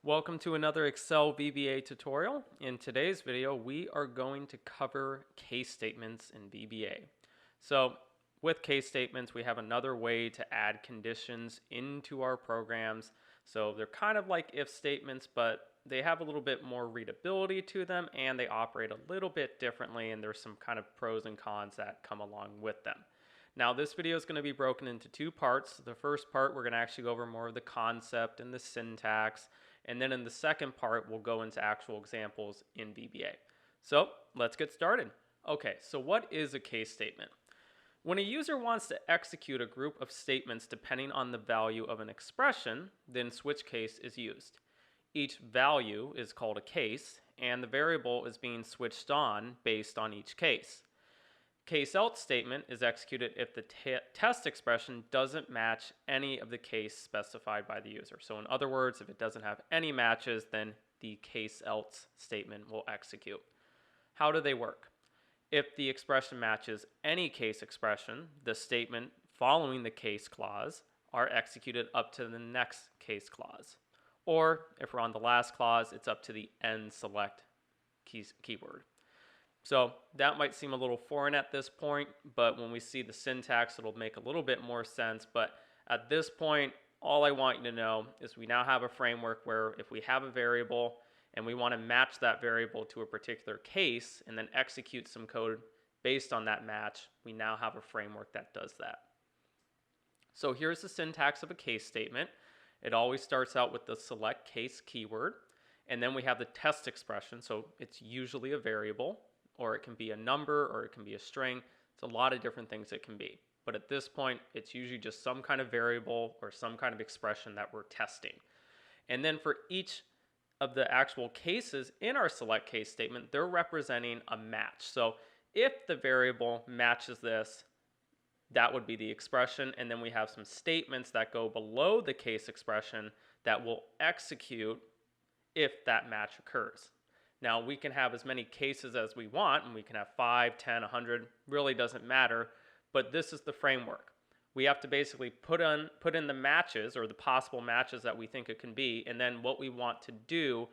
Welcome to another Excel VBA tutorial. In today's video, we are going to cover case statements in VBA. So with case statements, we have another way to add conditions into our programs. So they're kind of like if statements, but they have a little bit more readability to them and they operate a little bit differently, and there's some kind of pros and cons that come along with them. Now this video is going to be broken into two parts. The first part, we're going to actually go over more of the concept and the syntax. And then in the second part, we'll go into actual examples in VBA. So let's get started. Okay, so what is a case statement? When a user wants to execute a group of statements depending on the value of an expression, then switch case is used. Each value is called a case, and the variable is being switched on based on each case. Case else statement is executed if the test expression doesn't match any of the case specified by the user. So in other words, if it doesn't have any matches, then the case else statement will execute. How do they work? If the expression matches any case expression, the statement following the case clause are executed up to the next case clause. Or if we're on the last clause, it's up to the end select keyword. So that might seem a little foreign at this point, but when we see the syntax, it'll make a little bit more sense. But at this point, all I want you to know is we now have a framework where if we have a variable and we want to match that variable to a particular case and then execute some code based on that match, we now have a framework that does that. So here's the syntax of a case statement. It always starts out with the select case keyword, and then we have the test expression. So it's usually a variable, or it can be a number, or it can be a string. It's a lot of different things it can be. But at this point, it's usually just some kind of variable or some kind of expression that we're testing. And then for each of the actual cases in our select case statement, they're representing a match. So if the variable matches this, that would be the expression. And then we have some statements that go below the case expression that will execute if that match occurs. Now, we can have as many cases as we want, and we can have 5, 10, 100, really doesn't matter, but this is the framework. We have to basically put in the matches, or the possible matches that we think it can be, and then what we want to do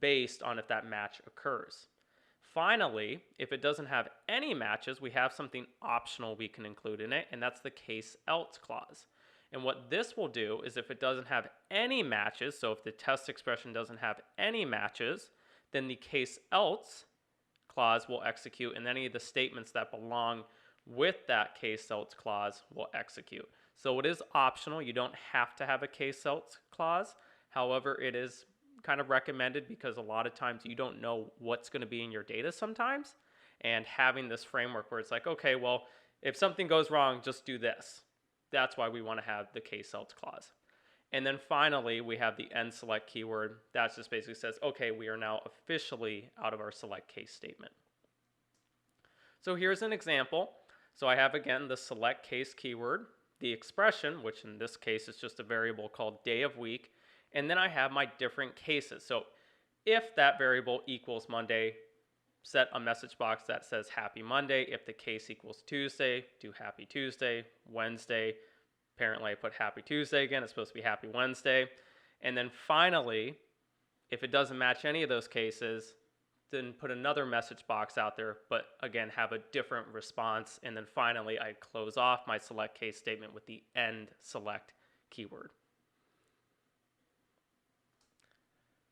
based on if that match occurs. Finally, if it doesn't have any matches, we have something optional we can include in it, and that's the case else clause. And what this will do is if it doesn't have any matches, so if the test expression doesn't have any matches, then the case else clause will execute, and any of the statements that belong with that case else clause will execute. So it is optional. You don't have to have a case else clause. However, it is kind of recommended because a lot of times you don't know what's going to be in your data sometimes. And having this framework where it's like, okay, well, if something goes wrong, just do this. That's why we want to have the case else clause. And then finally, we have the end select keyword. That just basically says, okay, we are now officially out of our select case statement. So here's an example. So I have, again, the select case keyword, the expression, which in this case is just a variable called day of week, and then I have my different cases. So if that variable equals Monday, set a message box that says Happy Monday. If the case equals Tuesday, do Happy Tuesday. Wednesday, apparently I put Happy Tuesday again. It's supposed to be Happy Wednesday. And then finally, if it doesn't match any of those cases, then put another message box out there, but again, have a different response. And then finally, I close off my select case statement with the end select keyword.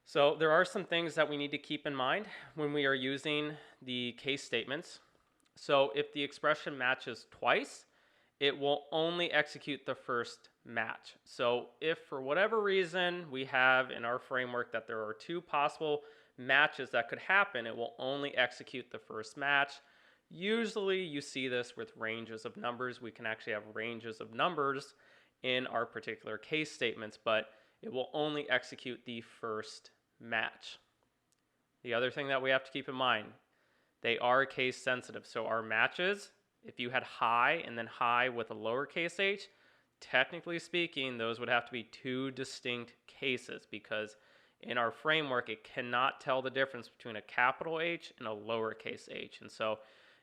So there are some things that we need to keep in mind when we are using the case statements. So if the expression matches twice, it will only execute the first match. So if for whatever reason we have in our framework that there are two possible matches that could happen, it will only execute the first match. Usually you see this with ranges of numbers. We can actually have ranges of numbers in our particular case statements, but it will only execute the first match. The other thing that we have to keep in mind, they are case sensitive. So our matches, if you had high and then high with a lowercase h, technically speaking, those would have to be two distinct cases because in our framework, it cannot tell the difference between a capital H and a lowercase h. And so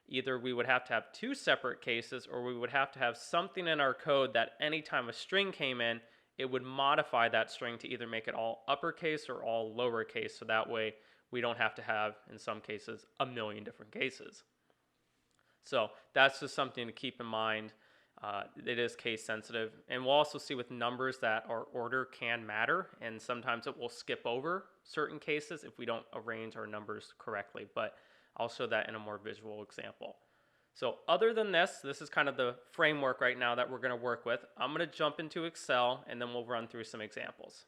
either we would have to have two separate cases, or we would have to have something in our code that anytime a string came in, it would modify that string to either make it all uppercase or all lowercase, so that way we don't have to have, in some cases, a million different cases. So that's just something to keep in mind. It is case sensitive, and we'll also see with numbers that our order can matter, and sometimes it will skip over certain cases if we don't arrange our numbers correctly, but I'll show that in a more visual example. So other than this is kind of the framework right now that we're going to work with. I'm going to jump into Excel, and then we'll run through some examples.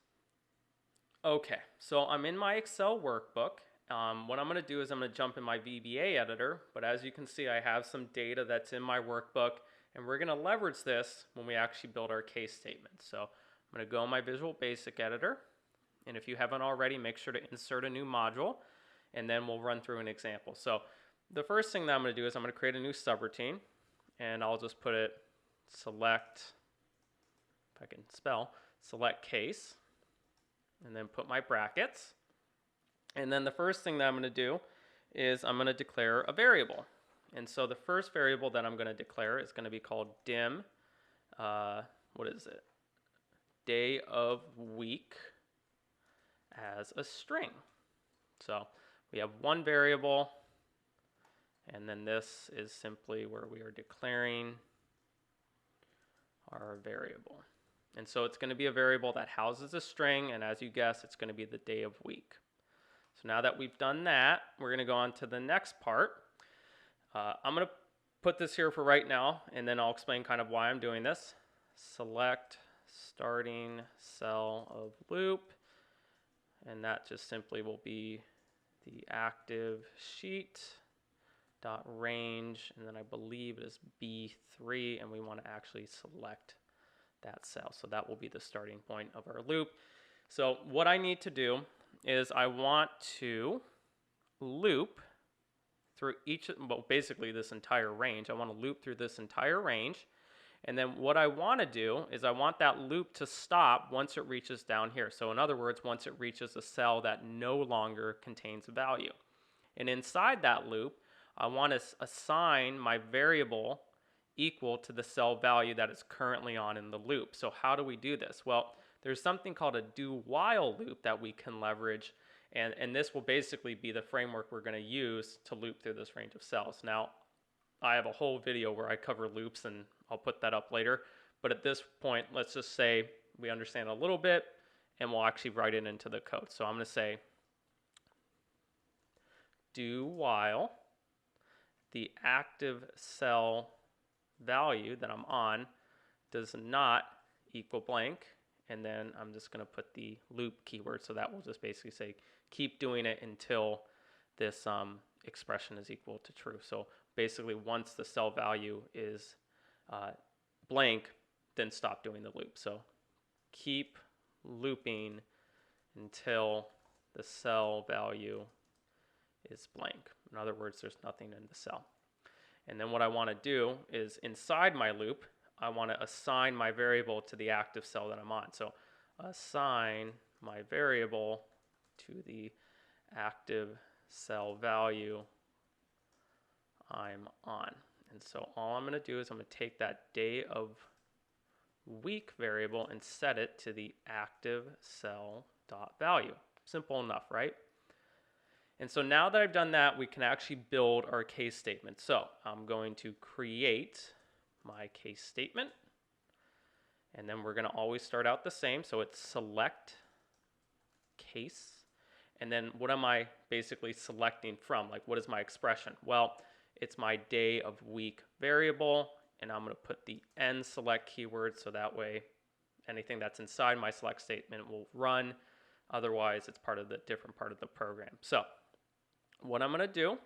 Okay, so I'm in my Excel workbook. What I'm going to do is I'm going to jump in my VBA editor, but as you can see, I have some data that's in my workbook, and we're going to leverage this when we actually build our case statement. So I'm going to go in my Visual Basic editor, and if you haven't already, make sure to insert a new module, and then we'll run through an example. So the first thing that I'm going to do is I'm going to create a new subroutine, and I'll just put it select, if I can spell, select case, and then put my brackets. And then the first thing that I'm going to do is I'm going to declare a variable. And so the first variable that I'm going to declare is going to be called dim, what is it? Day of week as a string. So we have one variable, and then this is simply where we are declaring our variable. And so it's going to be a variable that houses a string, and as you guess, it's going to be the day of week. So now that we've done that, we're going to go on to the next part. I'm going to put this here for right now, and then I'll explain kind of why I'm doing this. Select starting cell of loop, and that just simply will be the active sheet dot range, and then I believe it is B3, and we want to actually select that cell. So that will be the starting point of our loop. So what I need to do is I want to loop through basically this entire range. I want to loop through this entire range. And then what I want to do is I want that loop to stop once it reaches down here. So in other words, once it reaches a cell that no longer contains a value. And inside that loop, I want to assign my variable equal to the cell value that is currently on in the loop. So how do we do this? Well, there's something called a do while loop that we can leverage, and this will basically be the framework we're going to use to loop through this range of cells. Now, I have a whole video where I cover loops, and I'll put that up later, but at this point, let's just say we understand a little bit, and we'll actually write it into the code. So I'm going to say do while the active cell value that I'm on does not equal blank, and then I'm just going to put the loop keyword, so that will just basically say keep doing it until this expression is equal to true. So basically once the cell value is blank, then stop doing the loop. So keep looping until the cell value is blank. In other words, there's nothing in the cell. And then what I want to do is inside my loop, I want to assign my variable to the active cell that I'm on. So assign my variable to the active cell value I'm on. And so all I'm going to do is I'm going to take that day of week variable and set it to the active cell dot value. Simple enough, right? And so now that I've done that, we can actually build our case statement. So I'm going to create my case statement, and then we're going to always start out the same. So it's select case, and then what am I basically selecting from? Like, what is my expression? Well, it's my day of week variable, and I'm going to put the end select keyword, so that way anything that's inside my select statement will run. Otherwise, it's part of the different part of the program. So what I'm going to do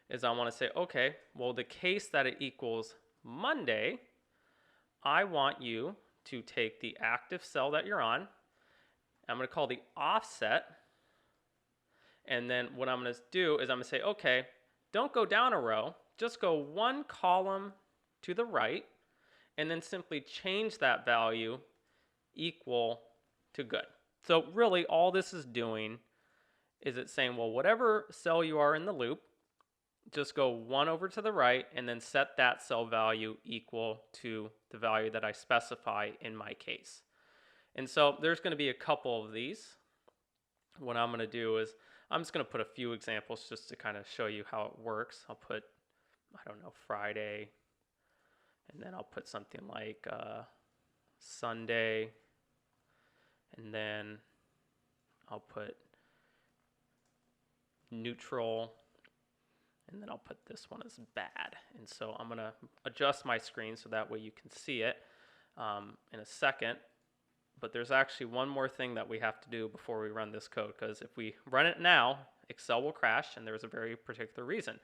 is I want to say, okay, well, the case that it equals Monday, I want you to take the active cell that you're on. I'm going to call the offset. And then what I'm going to do is I'm going to say, okay, don't go down a row, just go one column to the right, and then simply change that value equal to good. So really all this is doing is it's saying, well, whatever cell you are in the loop, just go one over to the right and then set that cell value equal to the value that I specify in my case. And so there's going to be a couple of these. What I'm going to do is I'm just going to put a few examples just to kind of show you how it works. I'll put, I don't know, Friday, and then I'll put something like Sunday, and then I'll put neutral, and then I'll put this one as bad. And so I'm going to adjust my screen so that way you can see it in a second. But there's actually one more thing that we have to do before we run this code, because if we run it now, Excel will crash, and there's a very particular reason.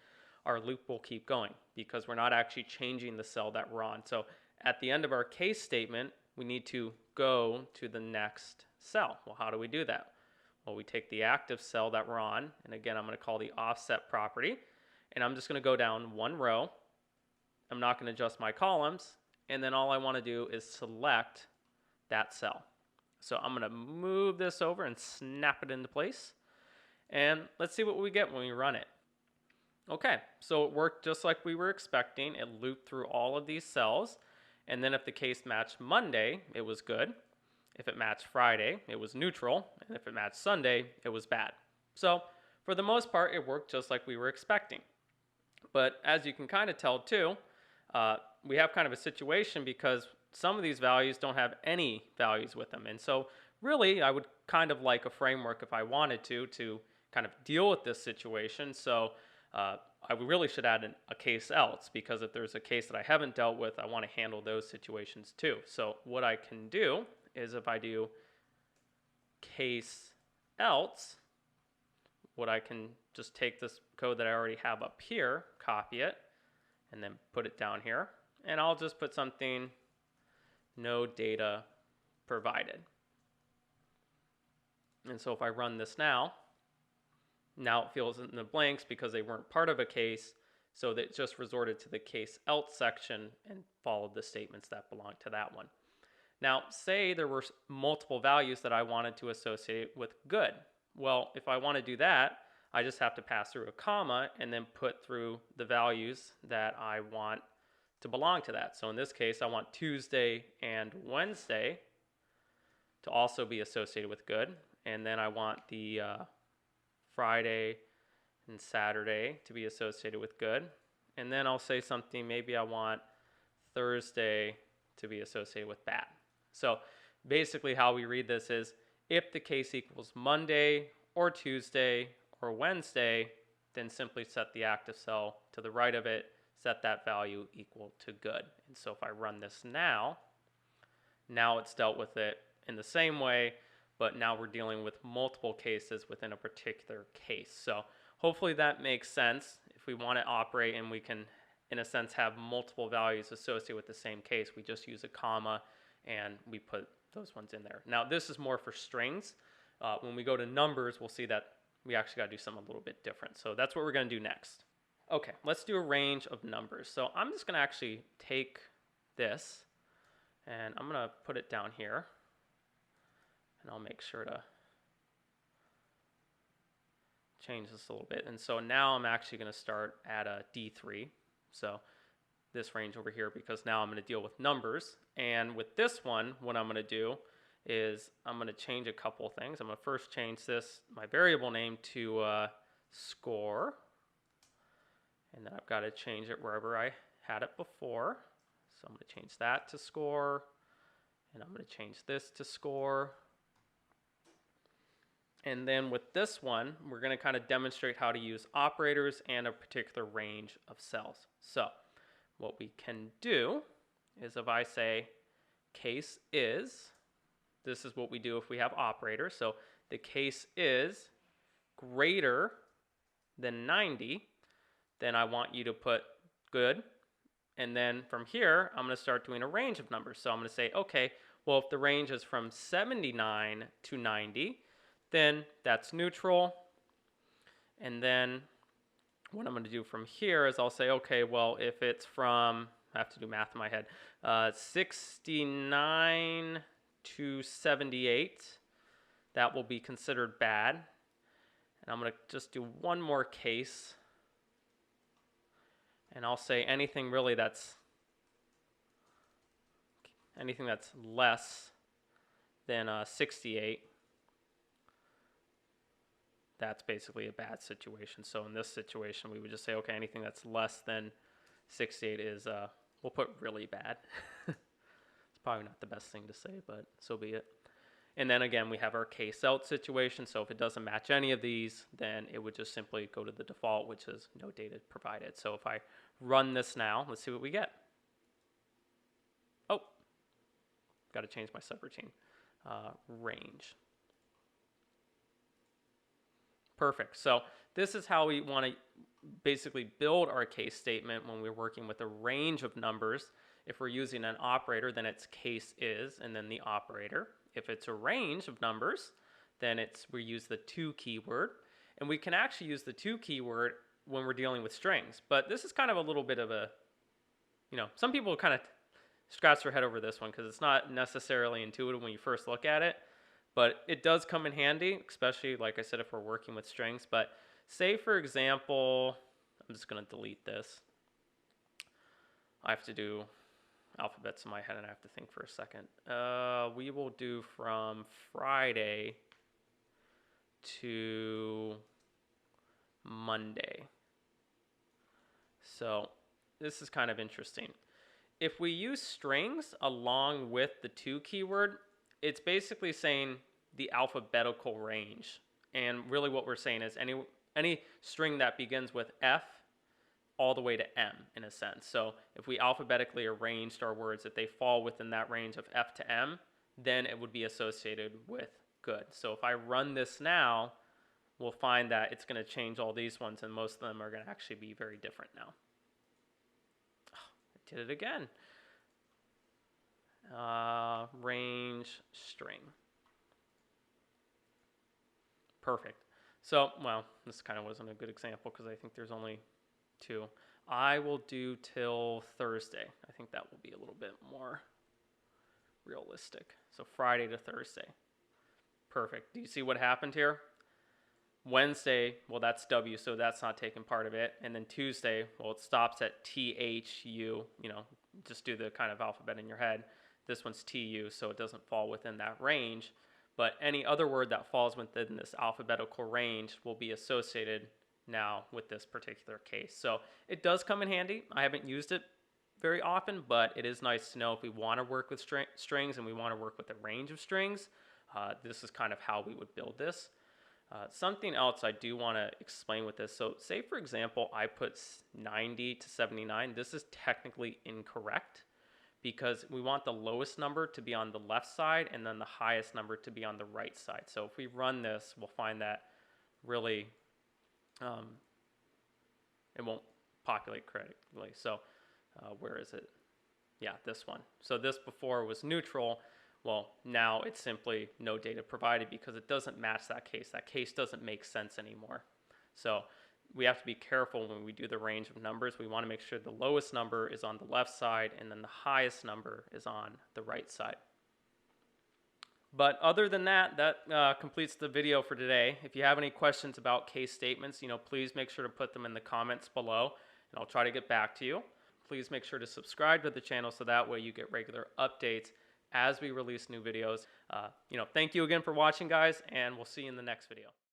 Our loop will keep going because we're not actually changing the cell that we're on. So at the end of our case statement, we need to go to the next cell. Well, how do we do that? Well, we take the active cell that we're on, and again, I'm going to call the offset property, and I'm just going to go down one row. I'm not going to adjust my columns, and then all I want to do is select that cell. So I'm going to move this over and snap it into place, and let's see what we get when we run it. Okay, so it worked just like we were expecting. It looped through all of these cells, and then if the case matched Monday, it was good. If it matched Friday, it was neutral, and if it matched Sunday, it was bad. So for the most part, it worked just like we were expecting. But as you can kind of tell too, we have kind of a situation because some of these values don't have any values with them. And so really, I would kind of like a framework if I wanted to kind of deal with this situation. So I really should add a case else, because if there's a case that I haven't dealt with, I want to handle those situations too. So what I can do is if I do case else, what I can just take this code that I already have up here, copy it, and then put it down here. And I'll just put something, no data provided. And so if I run this now it fills in the blanks because they weren't part of a case, so that it just resorted to the case else section and followed the statements that belong to that one. Now, say there were multiple values that I wanted to associate with good. Well, if I want to do that, I just have to pass through a comma and then put through the values that I want to belong to that. So in this case, I want Tuesday and Wednesday to also be associated with good. And then I want the Friday and Saturday to be associated with good. And then I'll say something, maybe I want Thursday to be associated with bad. So basically how we read this is if the case equals Monday or Tuesday or Wednesday, then simply set the active cell to the right of it, set that value equal to good. And so if I run this now it's dealt with it in the same way, but now we're dealing with multiple cases within a particular case. So hopefully that makes sense. If we want to operate and we can, in a sense, have multiple values associated with the same case, we just use a comma and we put those ones in there. Now this is more for strings. When we go to numbers, we'll see that we actually got to do something a little bit different. So that's what we're going to do next. Okay, let's do a range of numbers. So I'm just going to actually take this and I'm going to put it down here. And I'll make sure to change this a little bit. And so now I'm actually going to start at a D3. So this range over here, because now I'm going to deal with numbers. And with this one, what I'm going to do is I'm going to change a couple of things. I'm going to first change this, my variable name, to score. And then I've got to change it wherever I had it before. So I'm going to change that to score. And I'm going to change this to score. And then with this one, we're going to kind of demonstrate how to use operators and a particular range of cells. So what we can do is if I say case is, this is what we do if we have operators. So the case is greater than 90, then I want you to put good. And then from here, I'm going to start doing a range of numbers. So I'm going to say, okay, well, if the range is from 79 to 90, then that's neutral. And then what I'm going to do from here is I'll say, okay, well, if it's from, I have to do math in my head, 69 to 78, that will be considered bad. And I'm going to just do one more case. And I'll say anything really that's less then 68, that's basically a bad situation. So in this situation, we would just say, okay, anything that's less than 68 is, we'll put really bad. It's probably not the best thing to say, but so be it. And then again, we have our case out situation. So if it doesn't match any of these, then it would just simply go to the default, which is no data provided. So if I run this now, let's see what we get. Oh, got to change my subroutine. Range. Perfect. So this is how we want to basically build our case statement when we're working with a range of numbers. If we're using an operator, then it's case is and then the operator. If it's a range of numbers, then we use the to keyword. And we can actually use the to keyword when we're dealing with strings. But this is kind of a little bit of a, some people kind of scratch their head over this one because it's not necessarily intuitive when you first look at it. But it does come in handy, especially, like I said, if we're working with strings. But say, for example, I'm just going to delete this. I have to do alphabets in my head, and I have to think for a second. We will do from Friday to Monday. So this is kind of interesting. If we use strings along with the to keyword, it's basically saying the alphabetical range. And really what we're saying is any string that begins with F all the way to M in a sense. So if we alphabetically arranged our words, if they fall within that range of F to M, then it would be associated with good. So if I run this now, we'll find that it's going to change all these ones, and most of them are going to actually be very different now. I did it again. Range string. Perfect. So, well, this kind of wasn't a good example because I think there's only 2. I will do till Thursday. I think that will be a little bit more realistic. So Friday to Thursday. Perfect. Do you see what happened here? Wednesday, well, that's W, so that's not taking part of it. And then Tuesday, well, it stops at THU. Just do the kind of alphabet in your head. This one's TU, so it doesn't fall within that range. But any other word that falls within this alphabetical range will be associated now with this particular case. So it does come in handy. I haven't used it very often, but it is nice to know if we want to work with strings and we want to work with a range of strings. This is kind of how we would build this. Something else I do want to explain with this. So say, for example, I put 90 to 79. This is technically incorrect because we want the lowest number to be on the left side and then the highest number to be on the right side. So if we run this, we'll find that really it won't populate correctly. So where is it? Yeah, this one. So this before was neutral. Well, now it's simply no data provided because it doesn't match that case. That case doesn't make sense anymore. So we have to be careful when we do the range of numbers. We want to make sure the lowest number is on the left side and then the highest number is on the right side. But other than that, that completes the video for today. If you have any questions about case statements, please make sure to put them in the comments below and I'll try to get back to you. Please make sure to subscribe to the channel so that way you get regular updates as we release new videos. Thank you again for watching, guys, and we'll see you in the next video.